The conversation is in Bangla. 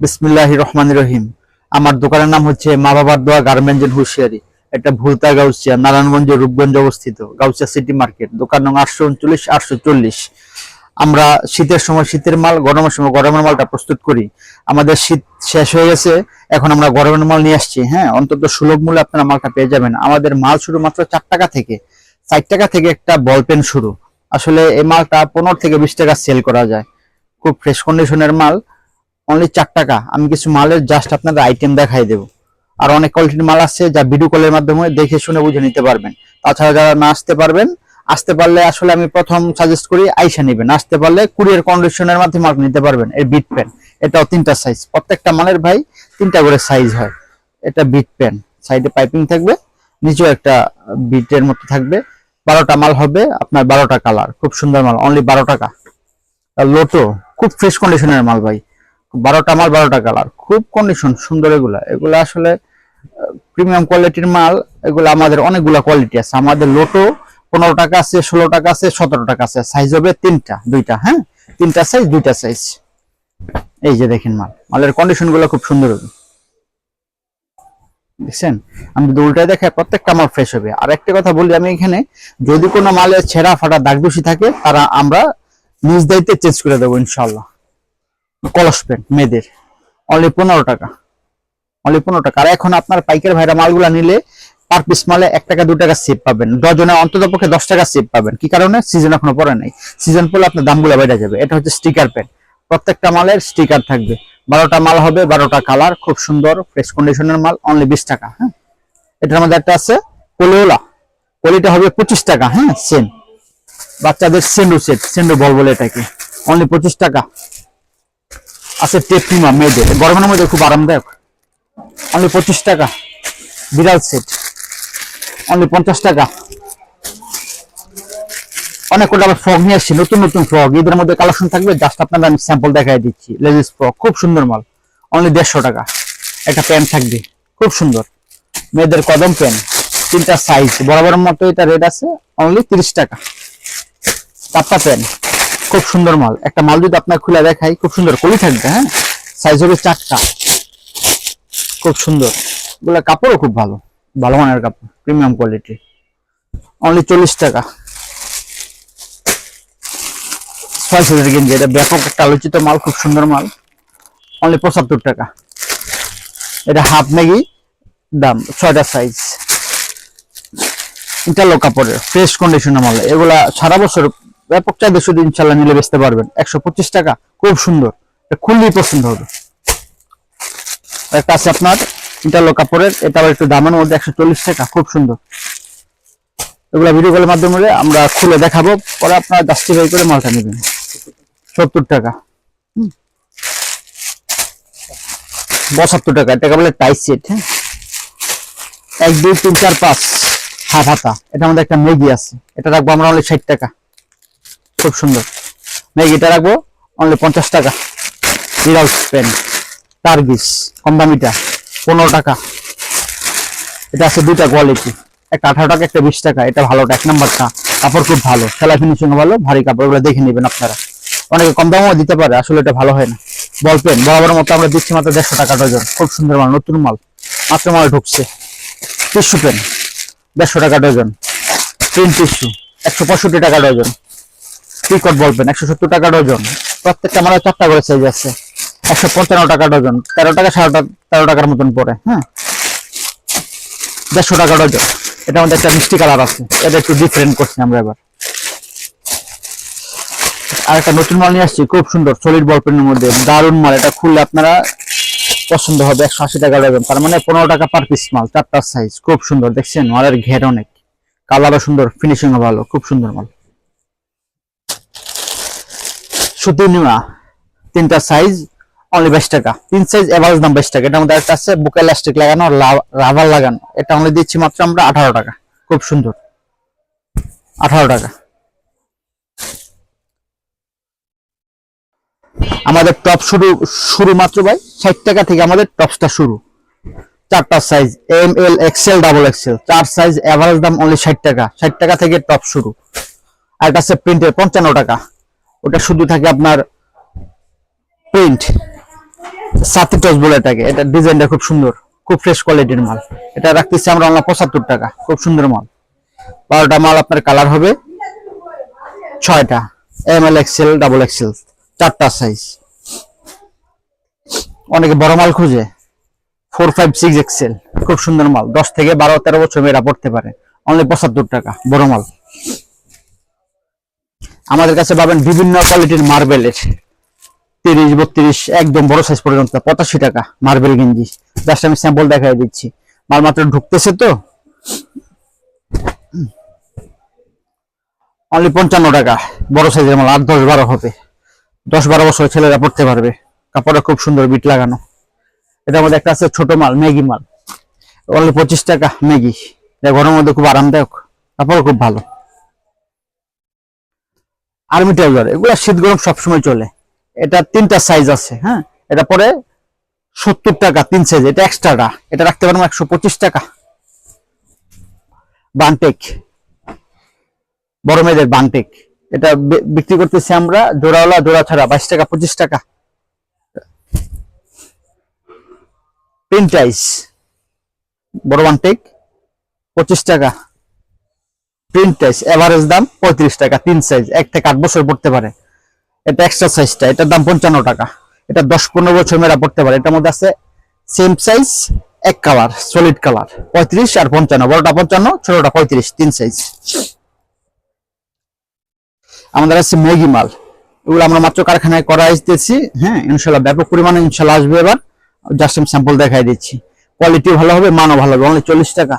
বিসমিল্লাহির রহমানির রহিম। আমার দোকানের নাম হচ্ছে মা বাবার দোয়া গার্মেন্টস এন্ড হুঁশিয়ারি। এটা ভুলতা গাউসিয়া, নারায়ণগঞ্জ রূপগঞ্জে অবস্থিত। গাউসিয়া সিটি মার্কেট, দোকান নং 839 840। আমরা শীতের সময় শীতের মাল, গরমের সময় গরমের মালটা প্রস্তুত করি। আমাদের শীত শেষ হয়ে গেছে, এখন আমরা গরমের মাল নিয়ে আসছি। হ্যাঁ, অন্তত সুলভ মূল্যে আপনারা মালটা পেয়ে যাবেন। আমাদের মাল শুরু মাত্র 4 টাকা থেকে, 4 টাকা থেকে একটা বল পেন শুরু। আসলে এই মালটা 15 থেকে 20 টাকা সেল করা যায়। খুব ফ্রেশ কন্ডিশনের মাল, অনলি 4 টাকা। আমি কিছু মালের জাস্ট আপনাদের আইটেম দেখাই দেব। আর অনেক কোয়ালিটির মাল আছে যা ভিডিও কলের মাধ্যমে দেখে শুনে বুঝে নিতে পারবেন। তাছাড়া যারা না আসতে পারবেন, আসতে পারলে আসলে আমি প্রথম সাজেস্ট করি আইসা নেবেন। আসতে পারলে কুরিয়ার কন্ডিশনের মাধ্যমে মাল নিতে পারবেন। এর বিট পেন, এটাও 3টা সাইজ, প্রত্যেকটা মালের ভাই 3টা করে সাইজ হয়। এটা বিট পেন, সাইডে পাইপিং থাকবে, নিচেও একটা বিটের মতো থাকবে। 12টা মাল হবে আপনার, 12টা কালার, খুব সুন্দর মাল, অনলি 12 টাকা। আর লোটো, খুব ফ্রেশ কন্ডিশনের মাল ভাই। 12টা মাল, 12টা কালার, খুব কন্ডিশন সুন্দর। এগুলা আসলে প্রিমিয়াম কোয়ালিটির মাল। এগুলো আমাদের অনেকগুলা কোয়ালিটি আছে। আমাদের লোটো 15 টাকা আছে, 16 টাকা আছে, 17 টাকা আছে। সাইজ হবে 3টা, 2টা। হ্যাঁ, 3টা সাইজ, 2টা সাইজ। এই যে দেখেন মালের কন্ডিশন গুলো খুব সুন্দর হবে, দেখছেন। আমি যদি উল্টায় দেখাই, প্রত্যেকটা মাল ফ্রেশ হবে। আর একটা কথা বলি আমি এখানে, যদি কোনো মালের ছেঁড়া ফাটা দাগ দোষী থাকে, তারা আমরা নিজ দায়িত্বে চেঞ্জ করে দেবো ইনশাল্লাহ। কলস পেন মেয়েদের, অনলি 15 টাকা, অনলি 15 টাকা। আর এখন আপনার পাইকারি ভাইরা মালগুলা নিলে পার পিস মালে 1 টাকা 2 টাকা সেভ পাবেন, ডজনে অন্তত পক্ষে 10 টাকা সেভ পাবেন। কি কারণে? সিজন এখনো পরে নাই, সিজন পড়লে আপনার দামগুলো বেড়ে যাবে। এটা হচ্ছে স্টিকার পেন, প্রত্যেকটা মালের স্টিকার থাকবে। 12টা মাল হবে, 12টা কালার, খুব সুন্দর ফ্রেশ কন্ডিশনের মাল, অনলি 20 টাকা। হ্যাঁ, এটার মধ্যে একটা আছে কোলিওলা, কোলিটা হবে 25 টাকা। হ্যাঁ, সেন বাচ্চাদের সেন্ডু সেট, সেন্ডু বল বলে এটাকে, অনলি 25 টাকা। আছে টেপিমা মেয়েদের, গরমের মধ্যে খুব আরামদায়ক, অনলি 25 টাকা। বিড়াল সেট, অনলি 50 টাকা। অনেক কটা আবার ফ্রক নিয়ে আসছি, নতুন নতুন ফ্রক, ঈদের মধ্যে কালেকশন থাকবে। জাস্ট আপনাদের আমি স্যাম্পল দেখাই দিচ্ছি। লেডিস ফ্রক, খুব সুন্দর মাল, অনলি 150 টাকা। একটা প্যান্ট থাকবে খুব সুন্দর, মেয়েদের কদম প্যান্ট, 3টা সাইজ, বরাবরের মতো এটা রেট আছে, অনলি 30 টাকা। কাপ্পা প্যান্ট, খুব সুন্দর মাল। একটা মাল যদি আপনার খুলে দেখাই, খুব সুন্দর কলি থাকবে। হ্যাঁ, সাইজ হবে 4টা, খুব সুন্দর। এগুলা কাপড়ও খুব ভালো, ভালো মানের কাপড়, প্রিমিয়াম কোয়ালিটি, অনলি 40 টাকা। 6 গেঞ্জি, এটা ব্যাপক একটা আলোচিত মাল, খুব সুন্দর মাল, অনলি 75 টাকা। এটা হাফ ম্যাগি, দাম 6টা সাইজ, ইন্টারলক কাপড়ের ফ্রেশ কন্ডিশনের মাল। এগুলা সারা বছর ব্যাপক চাহিদা, শুধু ইনশাল্লাহ নিলে বেচতে পারবেন। 125 টাকা, খুব সুন্দর, এটা খুললেই পছন্দ হবে। একটা আছে আপনার ইন্টারলক কাপড়ের, এটা আবার একটু দামের মধ্যে, 140 টাকা, খুব সুন্দর। এগুলা ভিডিও কলের মাধ্যমে আমরা খুলে দেখাবো, পরে আপনারা জাস্টিফাই করে মালটা নেবেন। 70 টাকা, 72 টাকা। এটা বলে টাই সেট। হ্যাঁ, 1 2 3 4 5 হাফ হাতা। এটার মধ্যে একটা ম্যাগি আছে, এটা রাখবো আমরা অনলি 60 টাকা, খুব সুন্দর। ম্যাগিটা রাখবো অনলি 50 টাকা। বিড়াল পেন, টার্গিস, কম দামিটা 15 টাকা। এটা আছে 2টা কোয়ালিটি, একটা 18 টাকা, একটা 20 টাকা। এটা ভালোটা, 1 নাম্বারটা, কাপড় খুব ভালো, সেলা ফিনিশিং ভালো, ভারী কাপড়। এগুলো দেখে নেবেন আপনারা। অনেকে কম দামও দিতে পারে, আসলে এটা ভালো হয় না। বল পেন বরাবর মতো আমরা দিচ্ছি মাত্র 150 টাকা ডজন, খুব সুন্দর মাল, নতুন মাল, মাত্র মাল ঢুকছে। টিস্যু পেন 150 টাকা ডজন, প্রিন্ট টিস্যু 165 টাকা ডজন, পিকট বল পেন 170 টাকা ডজন। প্রত্যেকটা মালের 4টা করে সাইজ আছে, 155 টাকা ডজন, 13 টাকা 13 টাকার মতন পড়ে। হ্যাঁ, 150 টাকা ডজন। এটার মধ্যে একটা মিষ্টি কালার আছে, এটা একটু ডিফারেন্ট করছি আমরা এবার। আর একটা নতুন মাল নিয়ে আসছি, খুব সুন্দর সলিড বল পেনের মধ্যে, দারুন মাল। এটা খুললে আপনারা পছন্দ হবে, 180 টাকা ডজন, তার মানে 15 টাকা পার পিস মাল, 4টা সাইজ, খুব সুন্দর। দেখছেন মালের ঘের অনেক, কালারও সুন্দর, ফিনিশিংও ভালো, খুব সুন্দর মাল। সুতি নিমা, 3টা সাইজ, অনলি 22 টাকা। 3 সাইজ এভারেজ দাম 22 টাকা। এটার মধ্যে একটা আছে বুকে ইলাস্টিক লাগানো, রাবার লাগানো, এটা অনলি দিচ্ছি মাত্র আমরা 18 টাকা, খুব সুন্দর, 18 টাকা। আমাদের টপ শুরু শুরু মাত্র ভাই 60 টাকা থেকে আমাদের টপসটা শুরু। 4টা size, M L XL double XL, 4 size, average দাম অনলি 60 টাকা। 60 টাকা থেকে টপ শুরু। আর একটা আছে প্রিন্টের 55 টাকা, ওটা শুধু থাকে আপনার প্রিন্ট, সাথী টস বলে এটাকে। এটা ডিজাইনটা খুব সুন্দর, খুব ফ্রেশ কোয়ালিটির মাল। এটা রাখতেছি আমরা অনলি 75 টাকা। খুব সুন্দর মাল। 12টা মাল আপনার কালার হবে, 6টা, M L, XL, double XL, 4টা সাইজ। অনেকে বড় মাল খুঁজে, 4, 5, 6 এক্সেল। খুব সুন্দর মাল। 10 থেকে 12, 13 বছর মেয়েরা পড়তে পারে। অনলি 75 টাকা বড় মাল। আমাদের কাছে পাবেন বিভিন্ন কোয়ালিটির মার্বেলের, 30, 32 একদম বড় সাইজ পর্যন্ত 85 টাকা মার্বেল গেঞ্জি। জাস্ট আমি স্যাম্পল দেখাই দিচ্ছি, মাল মাত্র ঢুকতেছে তো। অনলি 55 টাকা বড় সাইজের মাল। 8, 10, 12 হবে, 10, 12 বছর ছেলেরা পড়তে পারবে। কাপড়টা খুব সুন্দর, বিট লাগানো। এটার মধ্যে একটা আছে ছোট মাল, ম্যাগি মাল। অনলি 25 টাকা ম্যাগি। এটা ঘরের মধ্যে খুব আরামদায়ক, কাপড় খুব ভালো। আর্মি ট্রাউজার, এগুলা শীত গরম সবসময় চলে। এটা 3টা সাইজ আছে। হ্যাঁ, এটা পরে 70 টাকা 3 সাইজ। এটা এক্সট্রাটা, এটা রাখতে পারবো 125 টাকা। বানটেক, বড় মেয়েদের বানটেক। এটা বিক্রি করতেছি আমরা জোড়াওয়ালা, জোড়া ছাড়া 22 টাকা, 25 টাকা। প্রিন্টাইস, বড় বানটেক 25 টাকা। প্রিন্টাইস এভারেজ দাম 35 টাকা। 3 সাইজ, 1 থেকে 8 বছর পড়তে পারে। এটা এক্সট্রা সাইজটা, এটার দাম 55 টাকা। এটা 10, 15 বছর মেয়েরা পড়তে পারে। এটার মধ্যে আছে সেম সাইজ, এক কালার, সলিড কালার, 35 আর 55। বড়টা 55, ছোটটা 35, 3 সাইজ। আমাদের আছে ম্যাগি মাল। এগুলো আমরা মাত্র কারখানায় করা আসতেছি। হ্যাঁ, ইনশাল্লাহ ব্যাপক পরিমাণে ইনশাল্লাহ আসবে। এবার জাস্ট আমি স্যাম্পল দেখাই দিচ্ছি। কোয়ালিটি ভালো হবে, মানও ভালো হবে। অনলি 40 টাকা।